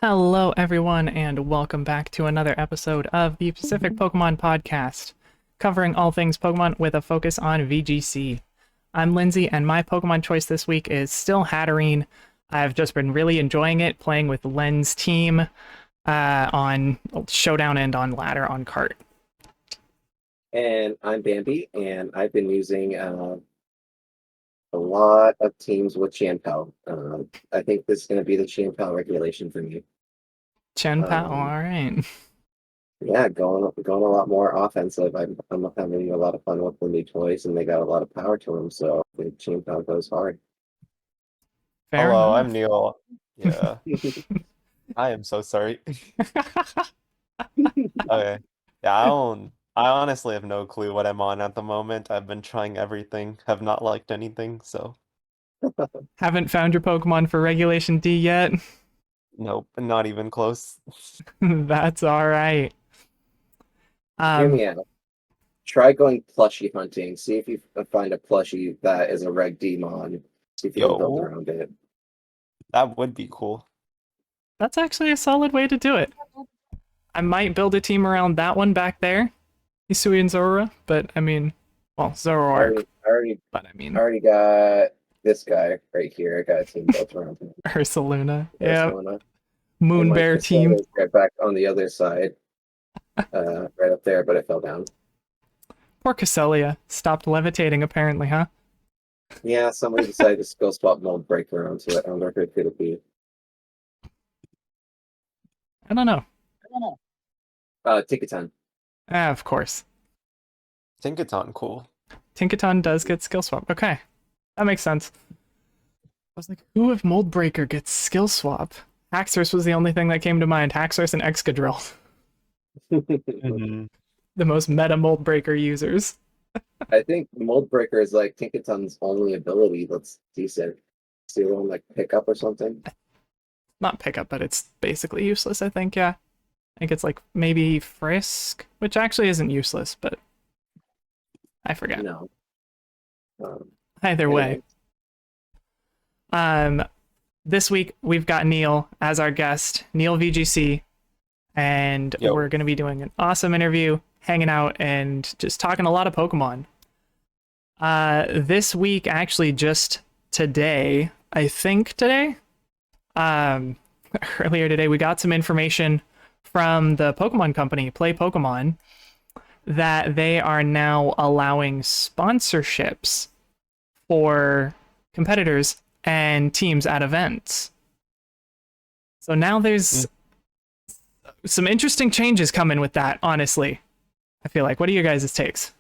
Hello, everyone, and welcome back to another episode of the Pacific Pokémon Podcast, covering all things Pokemon with a focus on VGC. I'm Lindsay, and my Pokemon choice this week is still Hatterene. I've just been really enjoying it, playing with Len's team on Showdown and on Ladder on Cart. And I'm Bambi, and I've been using a lot of teams with Chanpel. I think this is going to be the Chanpel regulation for me. Chenpao, alright. Yeah, going a lot more offensive. I'm having a lot of fun with the new toys, and they got a lot of power to them, so I think Chanpel goes hard. Fair Hello, enough. I'm Neil. Yeah, I am so sorry. Okay. Yeah, I honestly have no clue what I'm on at the moment. I've been trying everything, have not liked anything, so Haven't found your Pokemon for Regulation D yet? nope, not even close. That's alright. Hear me out. Try going plushie hunting. See if you find a plushie that is a Reg Demon. See if you can build Yo. around it. That would be cool. That's actually a solid way to do it. I might build a team around that one back there, Hisui and Zorua, but I mean, well, Zoroark, I already got this guy right here. I got a team built around him. Ursaluna, There's yeah, one, Moon and my Bear team. Casella's right back on the other side, right up there, but it fell down. Poor Casselia stopped levitating apparently, huh? Yeah, somebody decided to skill swap Mold Breaker onto it. I wonder who it could be. I don't know. Ticketon. Of course. Tinkaton, cool. Tinkaton does get skill swap. Okay, that makes sense. I was like, who if Mold Breaker gets skill swap? Haxorus was the only thing that came to mind. Haxorus and Excadrill, Mhm. the most meta Mold Breaker users. I think Mold Breaker is like Tinkaton's only ability that's decent. Steal him like pickup or something. Not pickup, but it's basically useless, I think, yeah. I think it's like maybe Frisk, which actually isn't useless, but I forget. No. Either way. This week we've got Neil as our guest, NeilVGC, and Yo. we're gonna be doing an awesome interview, hanging out and just talking a lot of Pokemon. This week, actually just today, I think today, earlier today, we got some information from the Pokemon company, Play Pokemon, that they are now allowing sponsorships for competitors and teams at events. So now there's some interesting changes coming with that, honestly. I feel like. What are your guys' takes?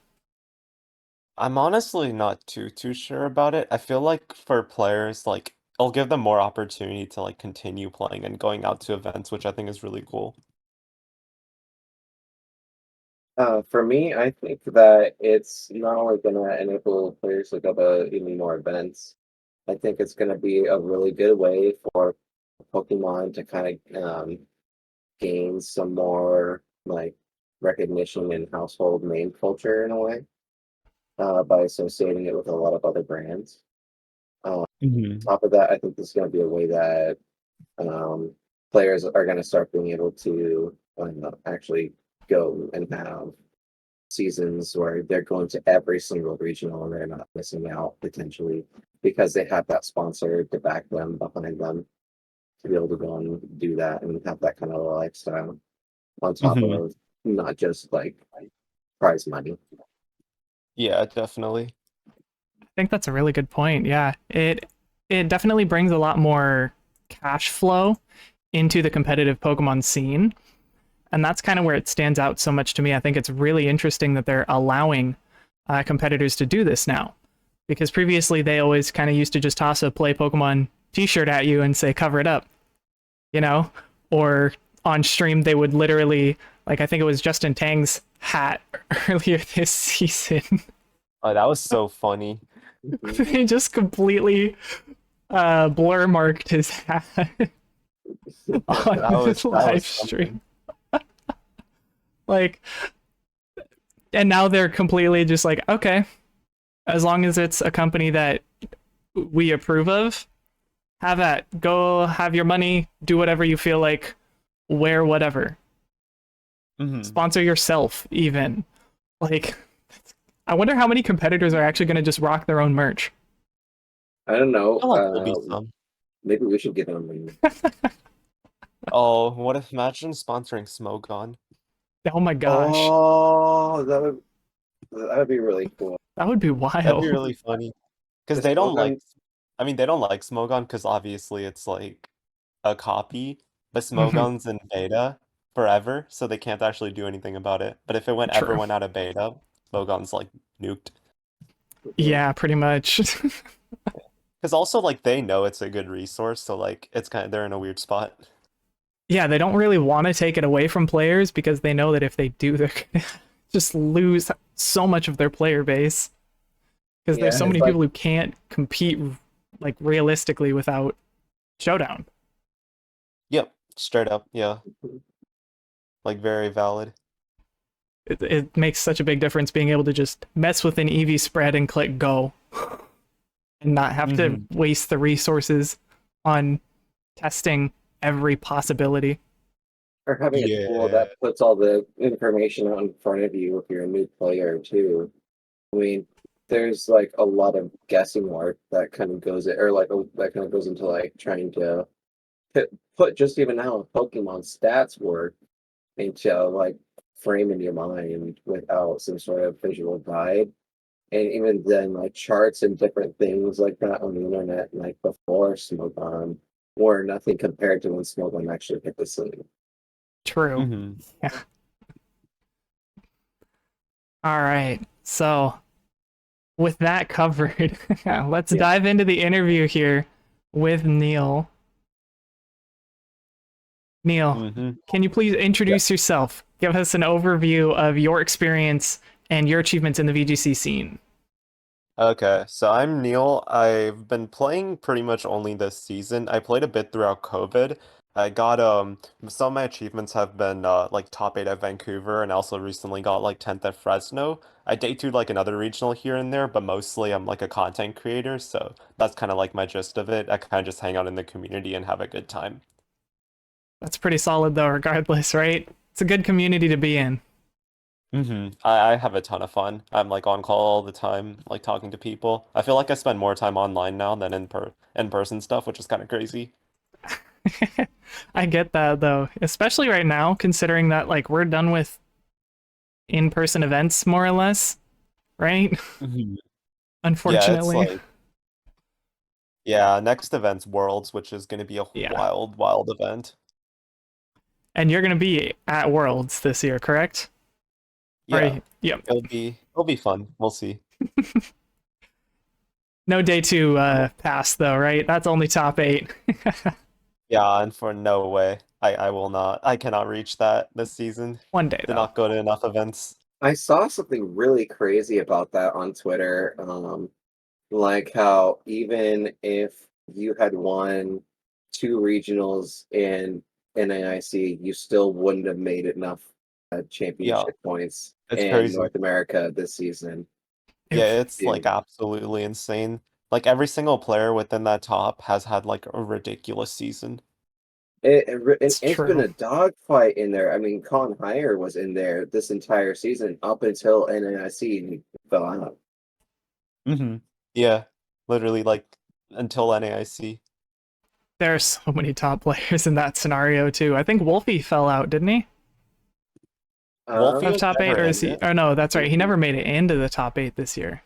I'm honestly not too sure about it. I feel like for players, like it'll give them more opportunity to like continue playing and going out to events, which I think is really cool. For me, I think that it's not only going to enable players to go to even more events, I think it's going to be a really good way for Pokemon to kind of gain some more like recognition in household name culture in a way by associating it with a lot of other brands. Top of that, I think this is going to be a way that players are going to start being able to actually go and have seasons where they're going to every single regional and they're not missing out potentially because they have that sponsor to back them behind them to be able to go and do that and have that kind of a lifestyle on top of not just like prize money. Yeah, definitely. I think that's a really good point. Yeah, it definitely brings a lot more cash flow into the competitive Pokemon scene. And that's kind of where it stands out so much to me. I think it's really interesting that they're allowing competitors to do this now. Because previously they always kind of used to just toss a Play Pokemon t-shirt at you and say, cover it up. You know? Or on stream they would literally, like I think it was Justin Tang's hat earlier this season. Oh, that was so funny. They just completely blur marked his hat on his live stream. Like, and now they're completely just like, okay, as long as it's a company that we approve of, have at. Go have your money, do whatever you feel like, wear whatever. Sponsor yourself, even. Like, I wonder how many competitors are actually going to just rock their own merch. I don't know. I feel like there'll be some. Maybe we should get on the. Oh, what if imagine sponsoring Smogon? Oh my gosh. Oh, that would be really cool. That would be That'd be wild. really funny. Because The they don't like, Smogon- I mean, they don't like Smogon because obviously it's like a copy, but Mhm. Smogon's in beta forever, so they can't actually do anything about it. But if it ever True. went out of beta, Smogon's like nuked. Yeah, pretty much. Because also like they know it's a good resource, so like it's kind of they're in a weird spot. Yeah, they don't really want to take it away from players because they know that if they do, they're gonna just lose so much of their player base. Because there's so it's many like- people who can't compete like realistically without Showdown. Yep, straight up, yeah. Like very valid. It makes such a big difference being able to just mess with an EV spread and click go and not have to waste the resources on testing every possibility. Or having a tool that puts all the information out in front of you if you're a new player too. I mean, there's like a lot of guessing work that kind of goes that kind of goes into like trying to put just even how Pokemon stats work into like frame in your mind without some sort of visual guide. And even then, like charts and different things like that on the internet, like before Smogon, were nothing compared to when Smogon actually hit the scene. True. Yeah. All right. So, with that covered, let's dive into the interview here with Neil. Neil, can you please introduce yourself? Give us an overview of your experience and your achievements in the VGC scene. Okay, so I'm Neil. I've been playing pretty much only this season. I played a bit throughout COVID. I got some of my achievements have been like top 8 at Vancouver and also recently got like 10th at Fresno. I day two like another regional here and there, but mostly I'm like a content creator, so that's kind of like my gist of it. I kind of just hang out in the community and have a good time. That's pretty solid though, regardless, right? It's a good community to be in. I have a ton of fun. I'm like on call all the time, like talking to people. I feel like I spend more time online now than in person stuff, which is kind of crazy. I get that though, especially right now, considering that like we're done with in-person events more or less, right? Unfortunately. Yeah, next event's Worlds, which is going to be a wild, wild event. And you're going to be at Worlds this year, correct? Yeah. Yep. It'll be fun. We'll see. No day 2 pass though, right? That's only top 8. Yeah, and for no way. I will not. I cannot reach that this season. One day Did not go to enough events. I saw something really crazy about that on Twitter. Like how even if you had won 2 regionals in NAIC, you still wouldn't have made enough championship points It's in crazy. North America this season. Yeah, it's like absolutely insane. Like every single player within that top has had like a ridiculous season. It's been a dogfight in there. I mean, Con Hire was in there this entire season up until NAIC and he fell out. Yeah, literally like until NAIC. There are so many top players in that scenario too. I think Wolfie fell out, didn't he? Wolfie Of was top 8, never or in is he? it. Oh no, that's right. He never made it into the top 8 this year.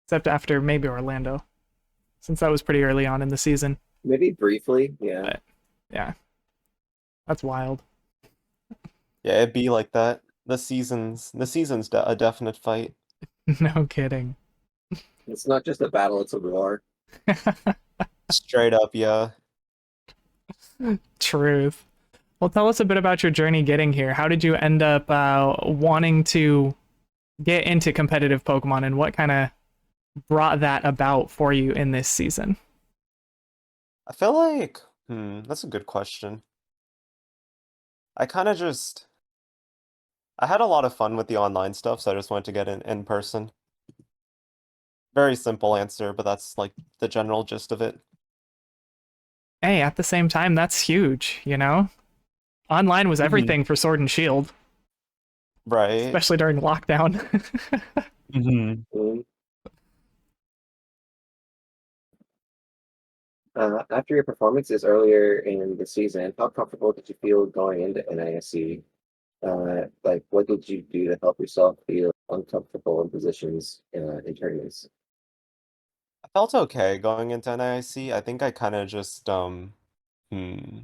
Except after maybe Orlando, since that was pretty early on in the season. Maybe briefly, yeah. But, yeah, that's wild. Yeah, it'd be like that. The season's a definite fight. No kidding. It's not just a battle, it's a war. Straight up, yeah. Truth. Well, tell us a bit about your journey getting here. How did you end up wanting to get into competitive Pokemon, and what kind of brought that about for you in this season? I feel like, that's a good question. I kind of just, I had a lot of fun with the online stuff, so I just wanted to get in person. Very simple answer, but that's like the general gist of it. Hey, at the same time, that's huge, you know? Online was Mhm. everything for Sword and Shield, Right. especially during lockdown. Hmm. Mhm. After your performances earlier in the season, how comfortable did you feel going into NISC? Like, what did you do to help yourself feel uncomfortable in positions in tournaments? I felt okay going into NIC. I think I kind of just hmm,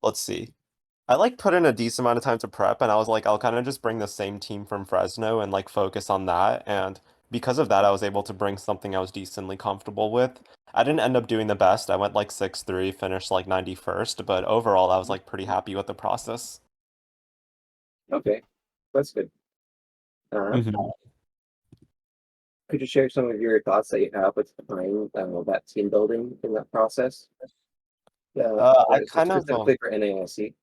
let's see. I like put in a decent amount of time to prep, and I was like, I'll kind of just bring the same team from Fresno and like focus on that. And because of that, I was able to bring something I was decently comfortable with. I didn't end up doing the best. I went like 6-3, finished like 91st, but overall, I was like pretty happy with the process. Okay, that's good. Uh, Hmm. could you share some of your thoughts that you have with behind that team building in that process? I kind of Specifically for NAIC.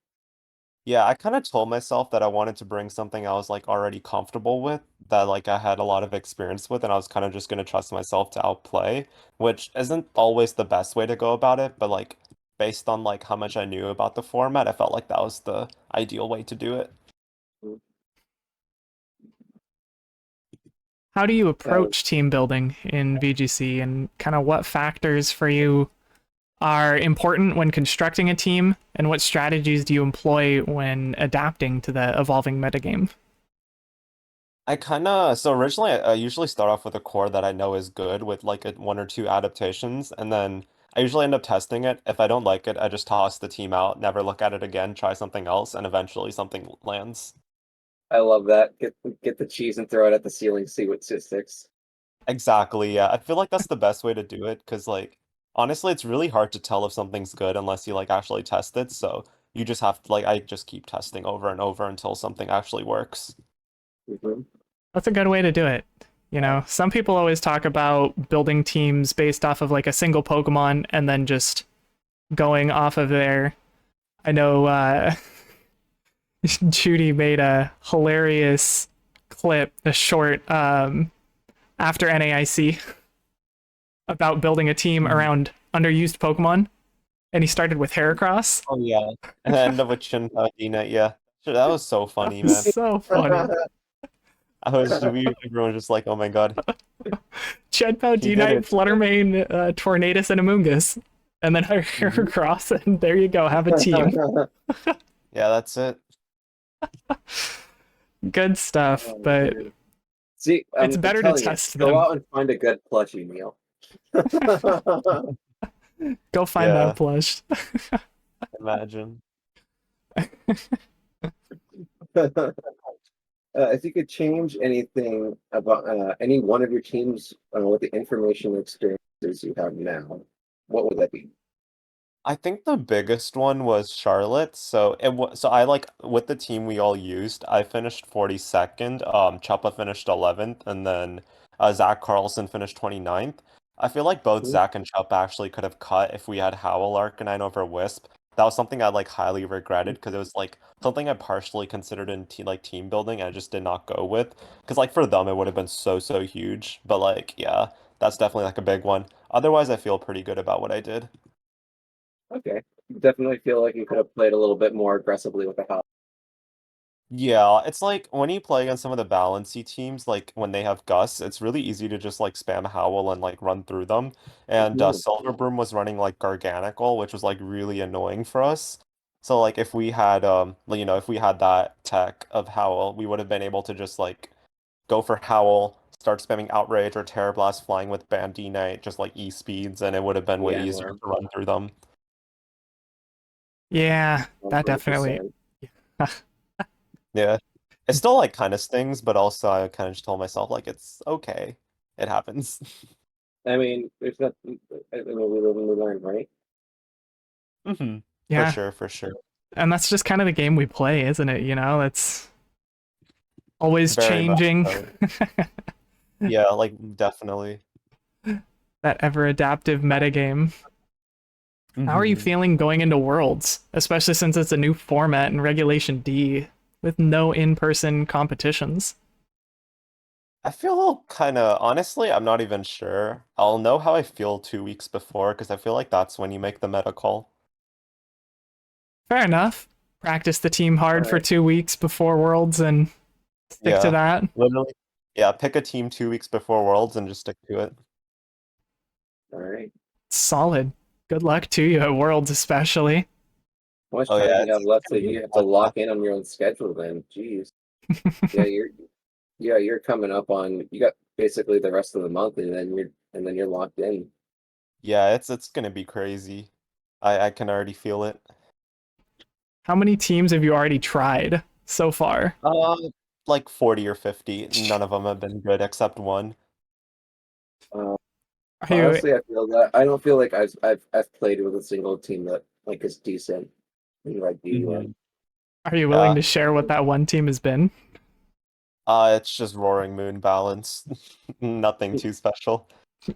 Yeah, I kind of told myself that I wanted to bring something I was like already comfortable with, that like I had a lot of experience with, and I was kind of just gonna trust myself to outplay, which isn't always the best way to go about it, but like based on like how much I knew about the format, I felt like that was the ideal way to do it. How do you Uh, approach team building in VGC, and kind of what factors for you are important when constructing a team, and what strategies do you employ when adapting to the evolving metagame? I kind of so originally I usually start off with a core that I know is good with like one or two adaptations, and then I usually end up testing it. If I don't like it, I just toss the team out, never look at it again, try something else, and eventually something lands. I love that. Get the cheese and throw it at the ceiling, see what sticks. Exactly, yeah. I feel like that's the best way to do it because, like, honestly, it's really hard to tell if something's good unless you, like, actually test it. So you just have to, like, I just keep testing over and over until something actually works. Hmm. That's a good way to do it. You know, some people always talk about building teams based off of like a single Pokemon and then just going off of there. I know Judy made a hilarious clip, a short after NAIC about building a team Mhm. around underused Pokemon, and he started with Heracross. Oh, yeah. And then end up with Dina, yeah. Sure, that was so That funny, was man. so funny. Everyone was just like, oh my God, Chedpao, he did D-Knight, it. Fluttermane, Tornadus, and Amoonguss. And then Mhm. Heracross, and there you go, have a team. Yeah, that's it. Good stuff, Oh, but dude. See, it's I'm better to telling you, test go them. out and find a good plushie, Neil. Go find that Yeah, plush. imagine. If you could change anything about any one of your teams with the information and experiences you have now, what would that be? I think the biggest one was Charlotte. So I like with the team we all used, I finished 42nd, Choppa finished 11th, and then Zach Carlson finished 29th. I feel like both Mhm. Zach and Choppa actually could have cut if we had Howl Arcanine over Wisp. That was something I like highly regretted because it was like something I partially considered in team building and I just did not go with. Because like for them it would have been so huge. But like yeah, that's definitely like a big one. Otherwise I feel pretty good about what I did. Okay, definitely feel like you could have played a little bit more aggressively with the house. Yeah, it's like when you play against some of the balancy teams, like when they have Gus, it's really easy to just like spam Howl and like run through them. And Mhm. Silverbroom was running like Garganical, which was like really annoying for us. So like if we had if we had that tech of Howl, we would have been able to just like go for Howl, start spamming Outrage or Terra Blast flying with Bandit, just like E speeds, and it would have been way Yeah, easier to run through them. Yeah, that definitely. 100%. Yeah. It still like kind of stings, but also I kind of just told myself like it's okay. It happens. I mean, there's not. I mean, we live and we learn, right? Hmm. For Yeah, sure, for sure. and that's just kind of the game we play, isn't it? You know, it's always Very much changing. so. Yeah, like definitely. That ever adaptive metagame. How are you Hmm. feeling going into Worlds, especially since it's a new format in Regulation D with no in person competitions? I feel kind of honestly, I'm not even sure. I'll know how I feel 2 weeks before because I feel like that's when you make the meta call. Fair enough. Practice the team hard for Alright. 2 weeks before Worlds and stick to Yeah, that. literally. Yeah, pick a team 2 weeks before Worlds and just stick to it. Alright. Solid. Good luck to you at Worlds, especially. How much Oh time yeah, do you have it's left gonna to be you have to a lock bloodbath. in on your own schedule then? Jeez. You're coming up on you got basically the rest of the month and then you're locked in. Yeah, it's gonna be crazy. I can already feel it. How many teams have you already tried so far? Uh, like 40 or 50. None of them have been good except one. Uh, Are you Honestly, I feel that I don't feel like I've played with a single team that like is decent in like D1. are you willing Yeah. to share what that one team has been? It's just Roaring Moon balance. Nothing too special.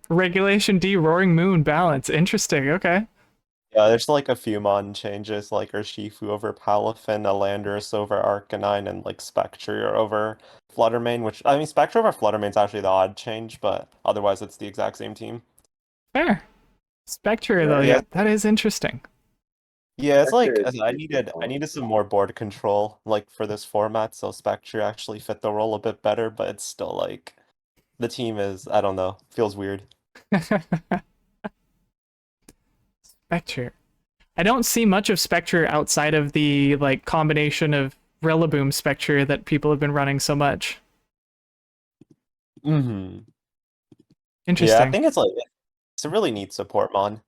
Regulation D Roaring Moon balance. Interesting. Okay. Yeah, there's like a few mon changes, like Urshifu over Palafin, Elandris over Arcanine, and like Spectre over Fluttermane, which I mean Spectre over Fluttermane's actually the odd change, but otherwise it's the exact same team. Fair. Spectre though, Right. Yeah, yeah, that is interesting. yeah, it's Spectre like is I pretty needed some more board control like for this format, so Spectre actually fit the role a bit better, but it's still like the team is I don't know, feels weird. Spectre. I don't see much of Spectre outside of the like combination of Rillaboom Spectre that people have been running so much. Hmm. Yeah, I Interesting. think it's like it's a really neat support mon.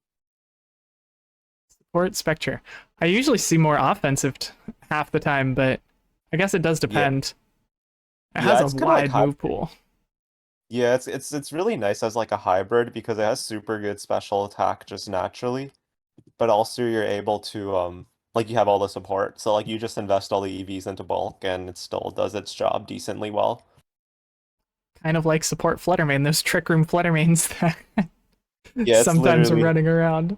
Support Spectre. I usually see more offensive half the time, but I guess it does Yeah. depend. It has Yeah, a it's kind of like wide move pool. yeah, it's really nice as like a hybrid because it has super good special attack just naturally, but also you're able to like you have all the support. So like you just invest all the EVs into bulk and it still does its job decently well. Kind of like support Fluttermane, those Trick Room Fluttermanes that Yeah, it's sometimes are literally running around.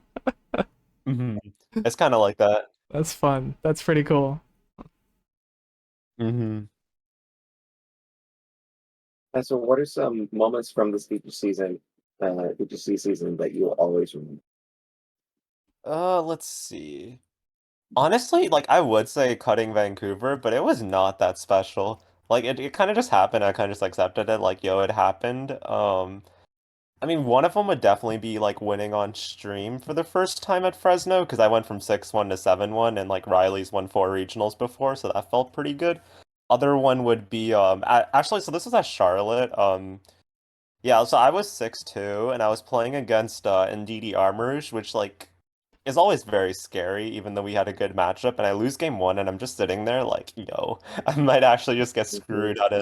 mhm. It's kind of like that. That's fun. That's pretty cool. Hmm. So what are some moments from this VGC season that you will always remember? Let's see. Honestly, like I would say cutting Vancouver, but it was not that special. Like it kind of just happened. I kind of just accepted it. Like, yo, it happened. I mean, one of them would definitely be like winning on stream for the first time at Fresno because I went from 6-1 to 7-1 and like Riley's won 4 regionals before, so that felt pretty good. Other one would be actually so this was at Charlotte. Yeah, so I was 6-2 and I was playing against Ndidi Armorouge, which like is always very scary, even though we had a good matchup, and I lose game one, and I'm just sitting there like, yo, I might actually just get Mhm. screwed out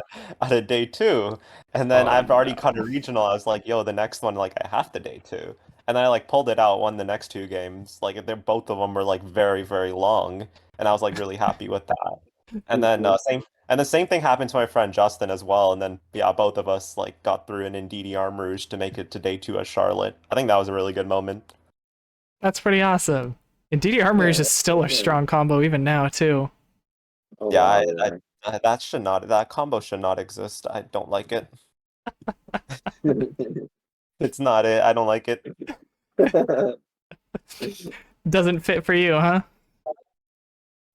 of day two. And then Oh I've already cut a no. regional. I was like, yo, the next one, like, I have to day two. And I like pulled it out, won the next two games. Like, they're both of them were like very, very long, and I was like really happy with that. And then Mhm. the same thing happened to my friend Justin as well. And then yeah, both of us like got through an Indeedee Armorouge to make it to day two at Charlotte. I think that was a really good moment. That's pretty awesome. And DD Armor is Yeah, just that's still pretty a good. strong combo even now too. Oh Yeah, wow, yeah. that should not that combo should not exist. I don't like it. It's not it. I don't like it. Doesn't fit for you, huh?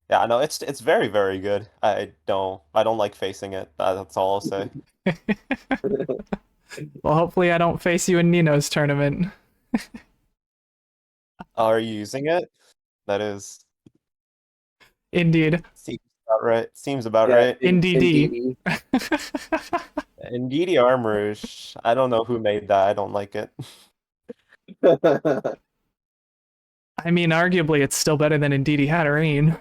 Yeah, no, it's very very good. I don't like facing it. That's all I'll say. Well, hopefully I don't face you in Nino's tournament. Are you using it? That is Indeed. seems about right. Seems about Yeah, right. NDD. indeed. Indeedee Armorouge. I don't know who made that. I don't like it. I mean, arguably it's still better than Indeedee Hatterene.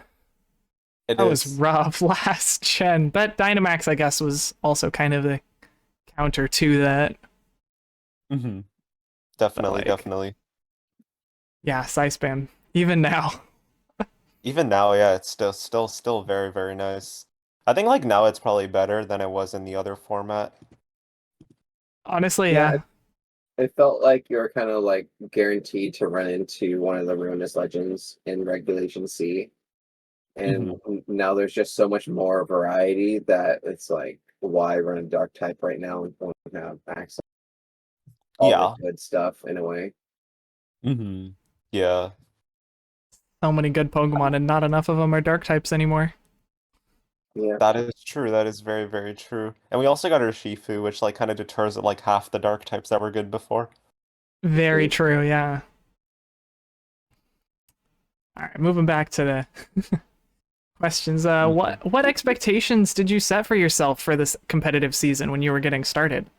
It That was is. rough last gen, but Dynamax, I guess, was also kind of the counter to that. Hmm. But Definitely, like, definitely. yeah, Spam. Even now. Even now, yeah, it's still very, very nice. I think like now it's probably better than it was in the other format. Honestly, Yeah, yeah. it felt like you were kind of like guaranteed to run into one of the Ruinous Legends in Regulation C. And Hmm. now there's just so much more variety that it's like why run a dark type right now and don't have access to all Yeah. the good stuff in a way. Mm-hmm. Yeah. So many good Pokemon, and not enough of them are dark types anymore. Yeah. That is true. That is very, very true. And we also got our Shifu, which like kind of deters like half the dark types that were good before. Very true, yeah. All right, moving back to the questions. What expectations did you set for yourself for this competitive season when you were getting started?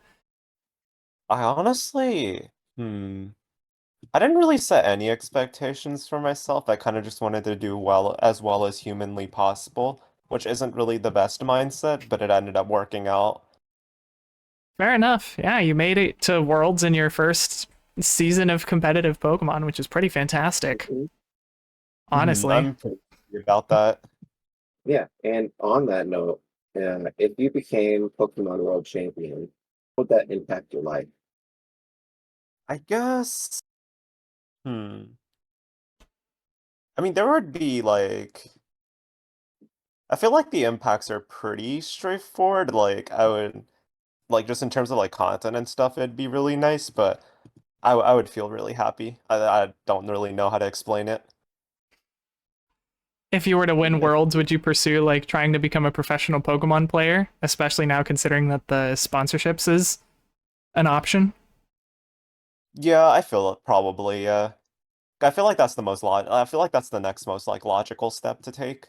I honestly, I didn't really set any expectations for myself. I kind of just wanted to do well as humanly possible, which isn't really the best mindset, but it ended up working out. Fair enough. Yeah, you made it to Worlds in your first season of competitive Pokemon, which is pretty fantastic. Honestly. I'm pretty happy about that. Yeah, and on that note, if you became Pokemon World Champion, would that impact your life? I guess, hmm. I mean, there would be like, I feel like the impacts are pretty straightforward. Like, I would, like, just in terms of like content and stuff, it'd be really nice, but I would feel really happy. I don't really know how to explain it. If you were to win Yeah. Worlds, would you pursue like trying to become a professional Pokemon player, especially now considering that the sponsorships is an option? Yeah, I feel it probably, yeah. I feel like that's the most I feel like that's the next most like logical step to take.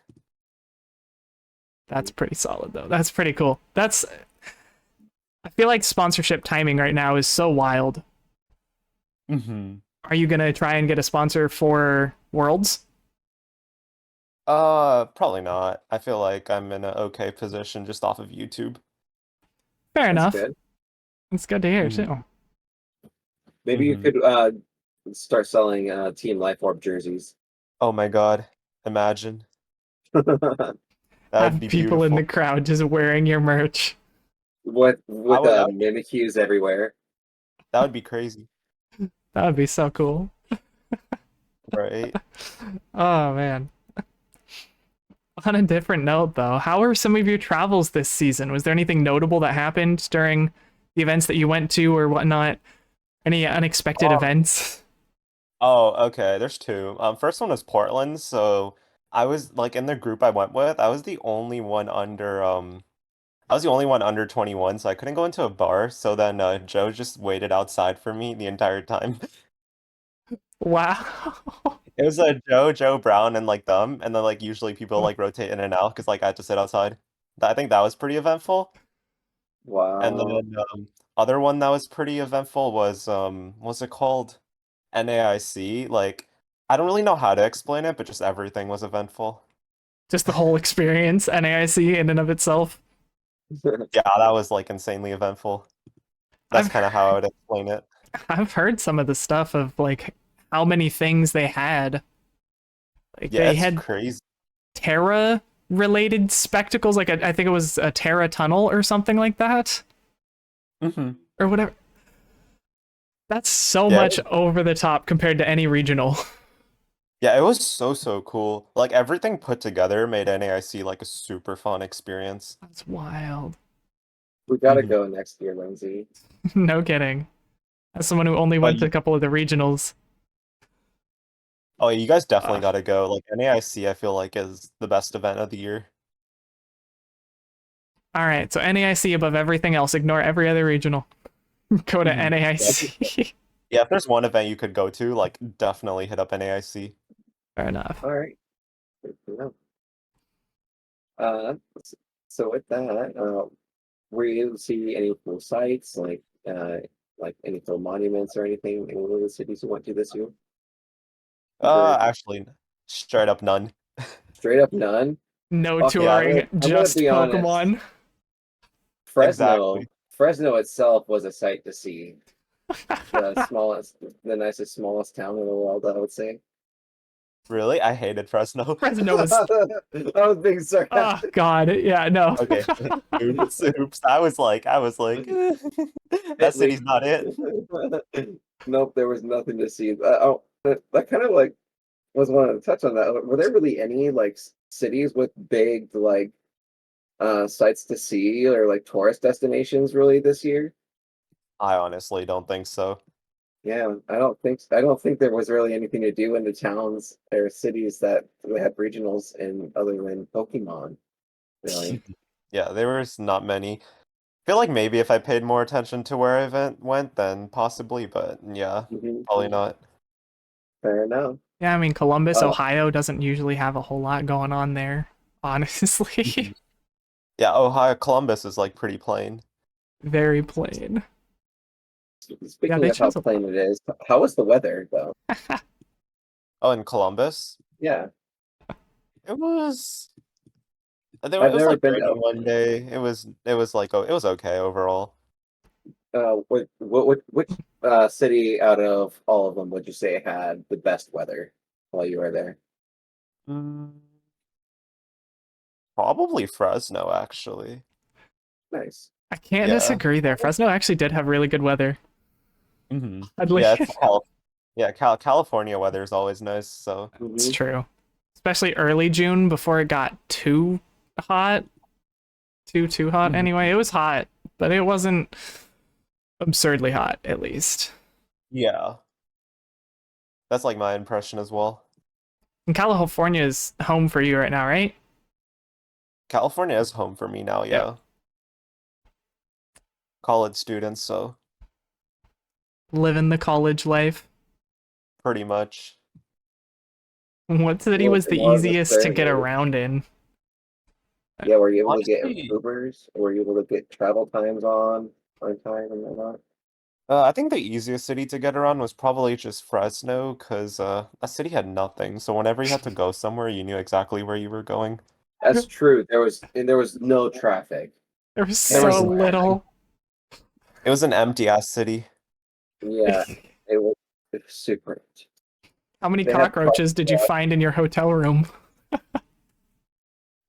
That's pretty solid though. That's pretty cool. I feel like sponsorship timing right now is so wild. Mm-hmm. Are you gonna try and get a sponsor for Worlds? Probably not. I feel like I'm in an okay position just off of YouTube. Fair That's enough. good. It's good to hear Mhm. too. Maybe you could start selling Team Life Orb jerseys. Oh my God. Imagine. That would Have be people in the beautiful. crowd just wearing your merch. with That would, Mimikyus everywhere. that would be crazy, That would be so cool. right? Oh man. On a different note though, how are some of your travels this season? Was there anything notable that happened during the events that you went to or whatnot? Any unexpected Um, events? oh, okay. There's two. First one was Portland. So I was like in the group I went with, I was the only one under 21, so I couldn't go into a bar. So then Joe just waited outside for me the entire time. Wow. It was Joe Brown, and like them, and then like usually people like rotate in and out because like I had to sit outside. I think that was pretty eventful. And Wow. then other one that was pretty eventful was what's it called? NAIC. Like I don't really know how to explain it, but just everything was eventful. Just the whole experience, NAIC in and of itself. Yeah, that was like insanely eventful. That's I've kind of how I would explain it. I've heard some of the stuff of like how many things they had. Like Yeah, they it's had crazy. Terra related spectacles, like I think it was a Terra tunnel or something like that, Hmm. or whatever. That's so Yeah, much over the top compared to any regional. yeah, it was so cool. Like everything put together made NAIC like a super fun experience. That's wild. We gotta Hmm. go next year, Lindsay. No kidding. As someone who only Oh, went to a couple of the regionals. oh, you guys definitely Uh, gotta go. Like NAIC, I feel like is the best event of the year. all right, so NAIC above everything else. Ignore every other regional. Go to Hmm. NAIC. Yeah, if there's one event you could go to, like definitely hit up NAIC. Fair enough. All right. Good to know. Uh, so with that, were you able to see any cool sites like any cool monuments or anything in any of the cities you went to this year? Or Actually, straight up none. straight up none? No Okay, Yeah, touring, I'm gonna just be honest. Pokemon. Fresno, exactly. Fresno itself was a sight to see. The smallest, the nicest, smallest town in the world, I would say. Really? I hated Fresno. Fresno was. I was being Oh sarcastic. God, yeah, no. Okay. Oops. I was like, that At least, city's not it. nope, there was nothing to see. Oh, that kind of like was wanting to touch on that. Were there really any like cities with big like sites to see or like tourist destinations really this year? I honestly don't think so. Yeah, I don't think there was really anything to do in the towns or cities that we had regionals in other than Pokemon, really. Yeah, there was not many. I feel like maybe if I paid more attention to where event went, then possibly, but yeah, Hmm. probably not. Fair enough. Yeah, I mean, Columbus, Uh, Ohio doesn't usually have a whole lot going on there, honestly. Mhm. Yeah, Ohio, Columbus is like pretty plain. Very plain. Yeah, Speaking they of how chose a lot. plain it is, how was the weather though? Oh, in Columbus, Yeah, it was I've it was never like been rainy to. one day. It was like oh, it was okay overall. Which city out of all of them would you say had the best weather while you were there? Mm, probably Fresno actually. Nice. I can't Yeah. disagree there. Fresno actually did have really good weather. Oddly, Yeah, California weather is always nice, so it's Hmm. true. Especially early June before it got too hot. Too hot Mhm. anyway. It was hot, but it wasn't absurdly hot, at least. Yeah. That's like my impression as well. And California is home for you right now, right? California is home for me now, Yep. yeah. College students, so Living the college life. pretty much. What city Well, was the more of a easiest to get certain. around in? Yeah, were you able to get Honestly, Ubers? Were you able to get travel times on time and whatnot? I think the easiest city to get around was probably just Fresno, because that city had nothing. So whenever you had to go somewhere, you knew exactly where you were going. That's true. There was no traffic. There was There so was little. it was an empty ass city. Yeah, it was super empty. How many They had cockroaches did you find in your hotel room?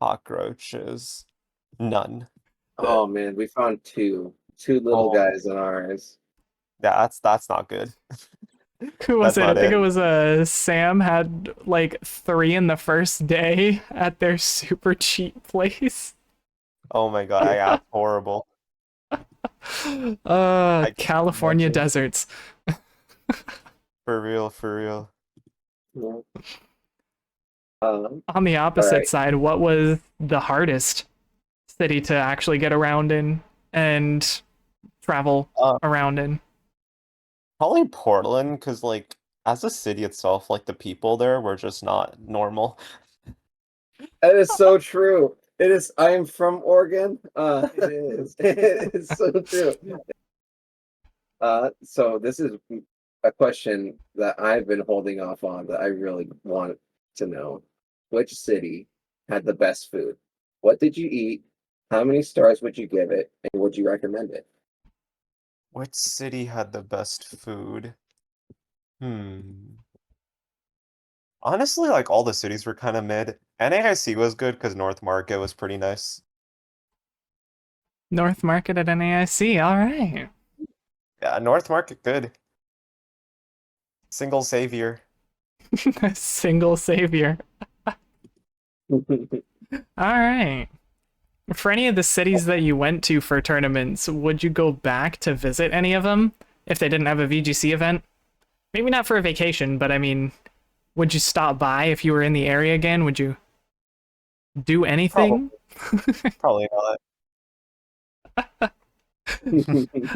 Cockroaches. None. oh man, we found two little Oh, guys in ours. yeah, that's not good. Who was That's it? I not think it it. was Sam had like 3 in the first day at their super cheap place. Oh my God, I got horrible. I can't California imagine. deserts. For real, for real. Yeah. On the All opposite right. side, what was the hardest city to actually get around in and travel Uh, around in? Probably Portland, because like as a city itself, like the people there were just not normal. That is so true. It is. I am from Oregon. It is. It is so true. So this is a question that I've been holding off on that I really want to know. Which city had the best food? What did you eat? How many stars would you give it? And would you recommend it? Which city had the best food? Hmm. Honestly, like all the cities were kind of mid. NAIC was good because North Market was pretty nice. North Market at NAIC. All right. Yeah, North Market good. Single savior. Single savior. All right. For any of the cities that you went to for tournaments, would you go back to visit any of them if they didn't have a VGC event? Maybe not for a vacation, but I mean, would you stop by if you were in the area again? Would you do Probably, anything? probably not.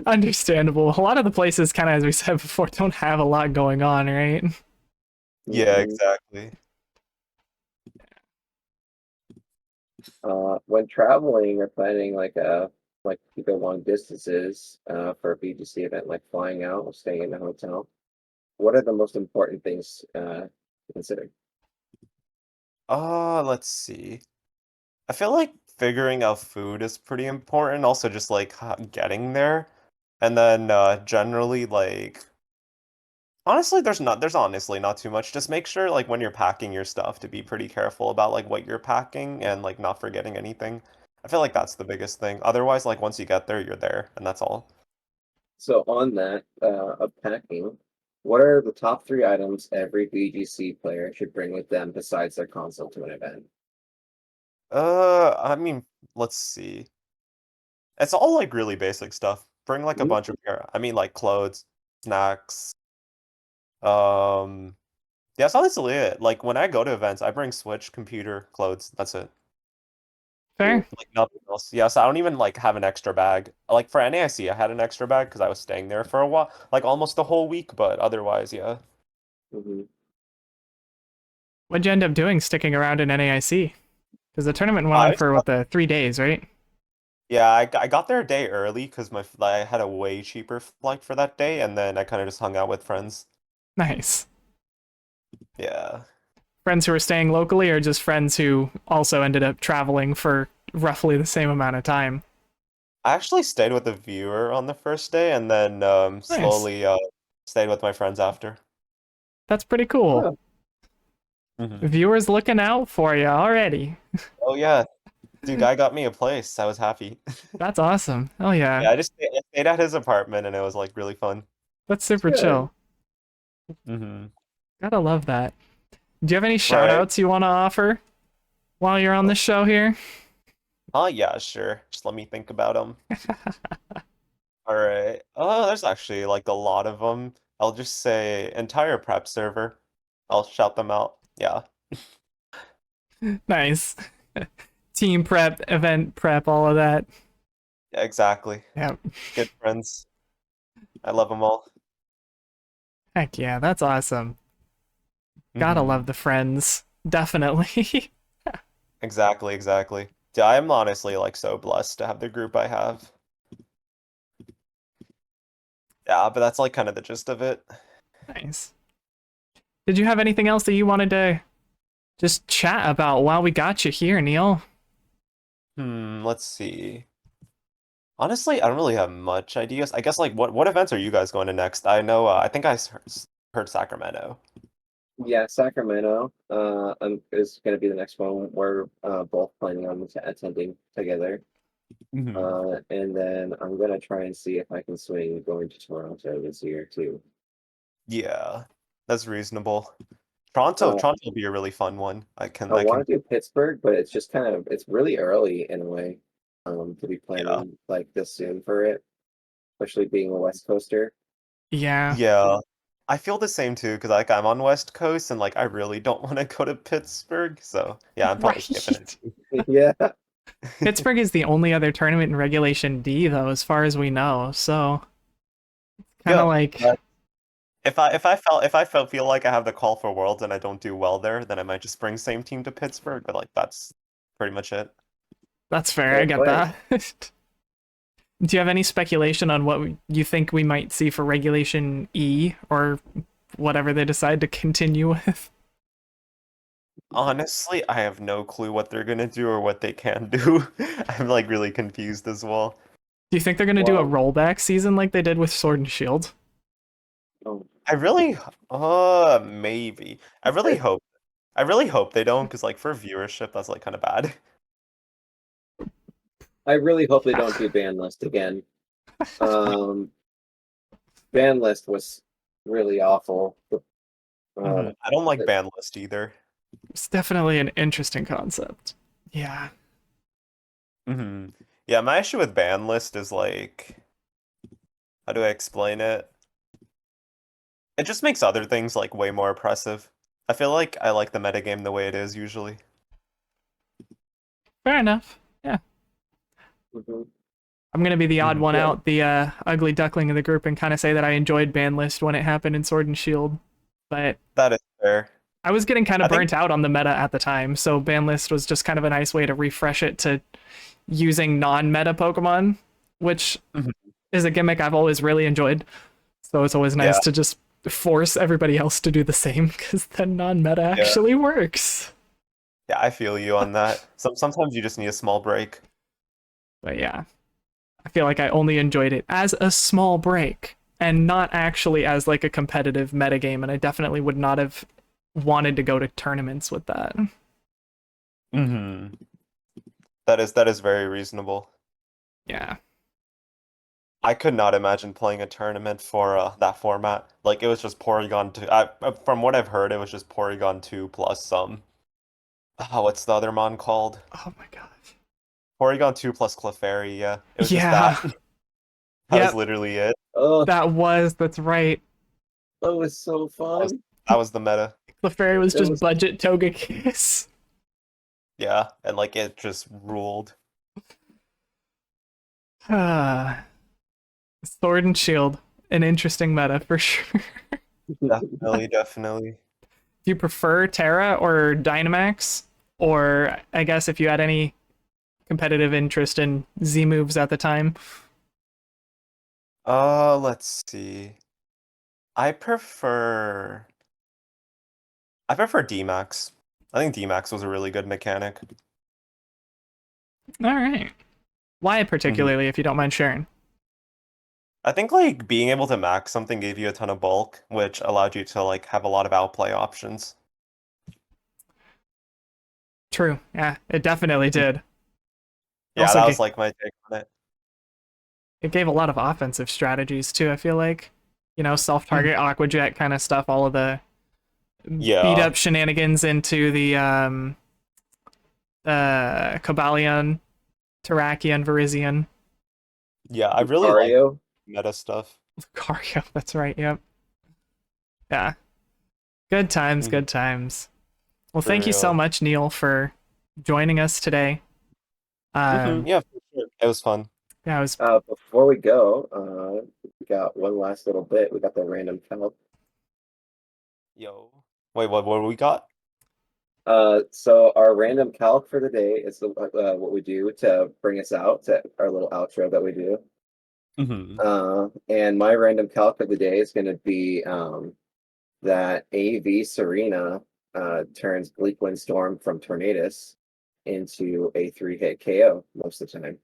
Understandable. A lot of the places, kind of as we said before, don't have a lot going on, right? Yeah, Mhm. exactly. When traveling or planning like to go long distances for a BGC event, like flying out or staying in a hotel, what are the most important things to consider? Let's see. I feel like figuring out food is pretty important. Also, just like getting there, and then generally like honestly, there's honestly not too much. Just make sure like when you're packing your stuff to be pretty careful about like what you're packing and like not forgetting anything. I feel like that's the biggest thing. Otherwise, like once you get there, you're there, and that's all. So on that of packing, what are the top three items every BGC player should bring with them besides their console to an event? I mean, let's see. It's all like really basic stuff. Bring like a Mhm. bunch of like clothes, snacks. Um, yeah, that's honestly it. Like when I go to events, I bring Switch, computer, clothes. That's it. Fair. Like nothing else. Yeah, so I don't even like have an extra bag. Like for NAIC, I had an extra bag because I was staying there for a while, like almost a whole week. But otherwise, yeah. Mhm. What'd you end up doing sticking around in NAIC? Because the tournament went I on for what, the 3 days, right? Yeah, I got there a day early because I had a way cheaper flight for that day, and then I kind of just hung out with friends. Nice. Yeah. Friends who were staying locally, or just friends who also ended up traveling for roughly the same amount of time? I actually stayed with a viewer on the first day, and then Nice. slowly stayed with my friends after. That's pretty cool. Oh, Hmm. Viewers looking out for you already. Oh yeah, dude, guy got me a place. I was happy. That's awesome. Oh yeah. Yeah, I stayed at his apartment, and it was like really fun. That's that's super good. chill. Hmm. Gotta love that. Do you have any shout Right. outs you want to offer while you're on the show here? Oh yeah, sure. Just let me think about them. All right. Oh, there's actually like a lot of them. I'll just say entire prep server. I'll shout them out. Yeah. Nice. Team prep, event prep, all of that. Yeah, exactly. Yeah. Good friends. I love them all. Heck yeah, that's awesome. Gotta Hmm. love the friends. Definitely. Exactly, exactly. Yeah, I'm honestly like so blessed to have the group I have. Yeah, but that's like kind of the gist of it. Nice. Did you have anything else that you wanted to just chat about while we got you here, Neil? Let's see. Honestly, I don't really have much ideas. I guess like what events are you guys going to next? I know I think heard Sacramento. Yeah, Sacramento is going to be the next one. We're both planning on attending together. Hmm. And then I'm going to try and see if I can swing going to Toronto this year too. Yeah, that's reasonable. Uh, Toronto will be a really fun one. I I can, want to do Pittsburgh, but it's just kind of it's really early in a way to be yeah. planning like this soon for it, especially being a West Coaster. Yeah. Yeah. I feel the same too, because like I'm on West Coast and like I really don't want to go to Pittsburgh. So yeah, I'm probably skipping Right. Yeah. it. Pittsburgh is the only other tournament in Regulation D, though, as far as we know. So, kind of Yeah. like, But if I felt feel like I have the call for Worlds and I don't do well there, then I might just bring same team to Pittsburgh. But like that's pretty much it. that's fair. I Fair get play. that. Do you have any speculation on what you think we might see for Regulation E or whatever they decide to continue with? Honestly, I have no clue what they're gonna do or what they can do. I'm like really confused as well. Do you think they're going to do a Well, rollback season like they did with Sword and Shield? oh, I really, maybe. I really hope they don't, because like for viewership, that's like kind of bad. I really hope they Yeah. don't do ban list again. Um, ban list was really awful. Uh, I don't like ban list either. It's definitely an interesting concept. Yeah. Hmm. Yeah, my issue with ban list is like, how do I explain it? It just makes other things like way more oppressive. I feel like I like the metagame the way it is usually. Fair enough. Yeah. mhm. I'm going to be the odd one Yeah, out, the ugly duckling of the group, and kind of say that I enjoyed ban list when it happened in Sword and Shield. But That is fair. I was getting kind of I think, burnt out on the meta at the time, so ban list was just kind of a nice way to refresh it to using non-meta Pokemon, which mhm, is a gimmick I've always really enjoyed. So it's always nice yeah, to just force everybody else to do the same because then non-meta yeah, actually works. yeah, I feel you on that. Sometimes you just need a small break. But yeah, I feel like I only enjoyed it as a small break and not actually as like a competitive metagame, and I definitely would not have wanted to go to tournaments with that. Hmm. That is very reasonable. Yeah. I could not imagine playing a tournament for that format. Like it was just Porygon 2. From what I've heard, it was just Porygon 2 plus some. Oh, what's the other mon called? Oh my gosh. Porygon 2 plus Clefairy, yeah. It was just Yeah. that. That was Yep. literally it. Oh, That's right. that was so fun. That was the meta. Clefairy was It just was budget Togekiss. Yeah, and like it just ruled. Sword and Shield, an interesting meta for sure. Definitely, definitely. Do you prefer Terra or Dynamax? Or I guess if you had any competitive interest in Z moves at the time? Let's see. I prefer D-Max. I think D-Max was a really good mechanic. All right. Why particularly, if you don't mind sharing? I think like being able to max something gave you a ton of bulk, which allowed you to like have a lot of outplay options. True. Yeah, it definitely did. Yeah, Also, that was like my take on it. it gave a lot of offensive strategies too, I feel like. You know, self-target, Aqua Jet kind of stuff, all of the beat Yeah. up shenanigans into the Cobalion, Terrakion, Virizion, Yeah, I really like Lucario. meta stuff. Lucario, that's right, yep. Yeah. Good times, Mhm. good times. Well, For thank you so real. much, Neil, for joining us today. Yeah, for sure. It was fun. Yeah, it was Before we go, we got one last little bit. We got the random calc. Yo. Wait, what we got? So our random calc for the day is what we do to bring us out to our little outro that we do. Mm-hmm. And my random calc of the day is going to be that AV Serena turns Bleak Windstorm from Tornadus into a 3-hit KO most of the time.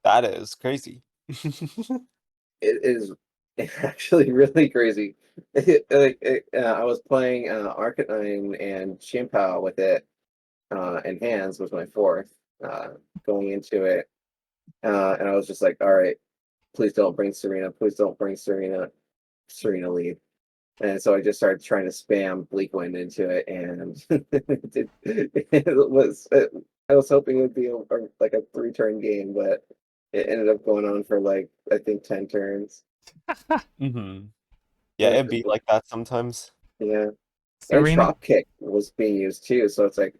That is crazy. It is actually really crazy. I was playing Arcanine and Chien-Pao with it, and Hands was my fourth going into it. And I was just like, all right, please don't bring Serena. Please don't bring Serena. Serena lead. And so I just started trying to spam Bleak Wind into it, and I was hoping it would be like a 3-turn game, but it ended up going on for like I think 10 turns. Mm-hmm. Yeah, it'd be like that sometimes. Yeah, and Serena. Trop Kick was being used too, so it's like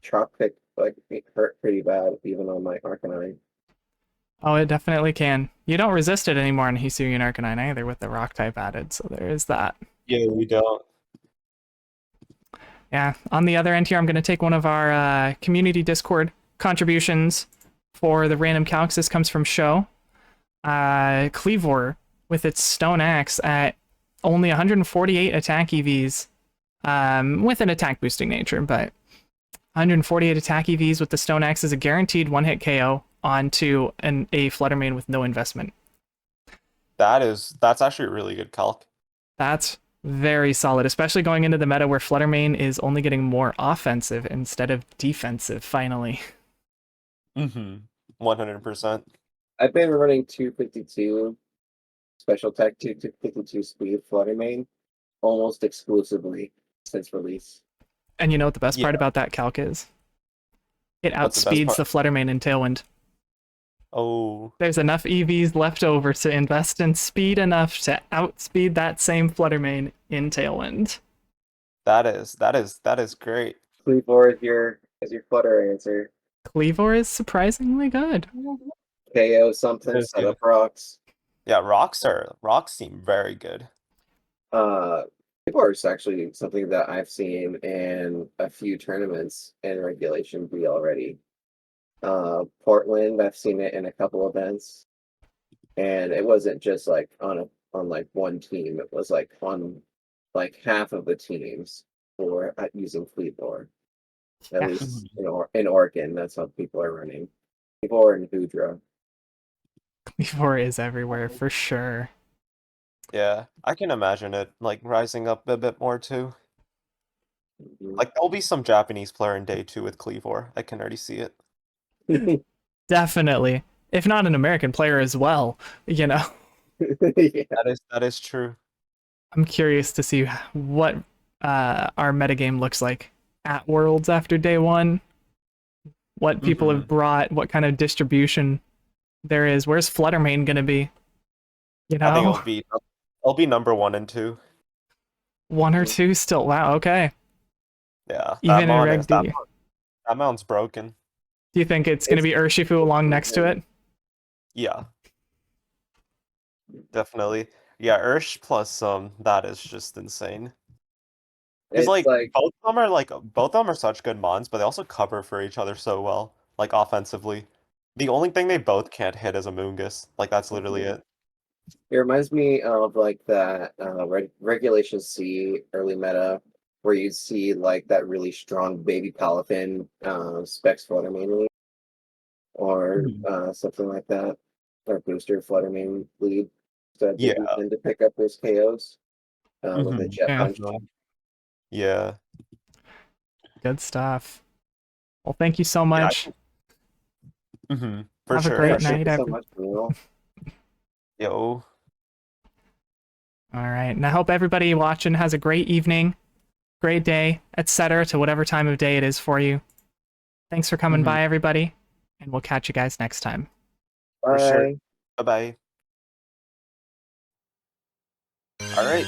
Trop Kick like it hurt pretty bad even on my Arcanine. Oh, it definitely can. You don't resist it anymore in Hisuian Arcanine either with the rock type added, so there is that. Yeah, we don't. Yeah, on the other end here, I'm going to take one of our community Discord contributions for the random calcs. This comes from Show. Cleavor with its Stone Axe at only 148 attack EVs, with an attack boosting nature, but 148 attack EVs with the Stone Axe is a guaranteed one-hit KO onto a Fluttermane with no investment. That's actually a really good calc. That's very solid, especially going into the meta where Fluttermane is only getting more offensive instead of defensive, finally. Mm-hmm. 100%. I've been running 252 special tech 252 speed Fluttermane almost exclusively since release. And you know what the best Yeah. part about that calc is? It What's the best outspeeds part? the Fluttermane in Tailwind. Oh, There's enough EVs left over to invest in speed enough to outspeed that same Fluttermane in Tailwind. that is great. Cleavor is your Flutter answer. Cleavor is surprisingly good. KO something, Yes, set yeah. up rocks. Yeah, rocks seem very good. Cleavor is actually something that I've seen in a few tournaments in Regulation B already. Portland, I've seen it in a couple events, and it wasn't just like on like one team. It was like on like half of the teams for using Cleavor. At Yeah. least in Oregon, that's how people are running. Cleavor and Hudra. Cleavor is everywhere for sure. Yeah, I can imagine it like rising up a bit more too. Mhm. Like there'll be some Japanese player in day 2 with Cleavor. I can already see it. Definitely. If not an American player as well, you know. Yeah. That is true. I'm curious to see what our metagame looks like at Worlds after day one. what people have brought, what kind of distribution there is. Where's Fluttermane gonna be? You I think know, it'll be number 1 and 2. 1 or 2 still. Wow. Okay. Yeah, Even in Reg D. That mount's broken. Do you think it's gonna be Urshifu along next to it? Yeah. Definitely. Yeah, Ursh plus that is just insane. Because It's like both of them are such good mons, but they also cover for each other so well, like offensively. The only thing they both can't hit is a Moongus. Like that's literally it. it reminds me of like that Regulation C early meta where you see like that really strong baby Palafin specs flutter mainly or something like that, or booster flutter main lead. So they Yeah. do tend to pick up those KOs with a jet Yeah. punch. Yeah. Good stuff. Well, thank you so much. For Have sure. a great Thank night, you so everyone. much, Neil. Yo. All right. And I hope everybody watching has a great evening, great day, etc. to whatever time of day it is for you. Thanks for coming by, everybody. And we'll catch you guys next time. For sure. Bye. Bye-bye. All right.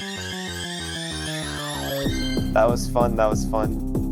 That was fun.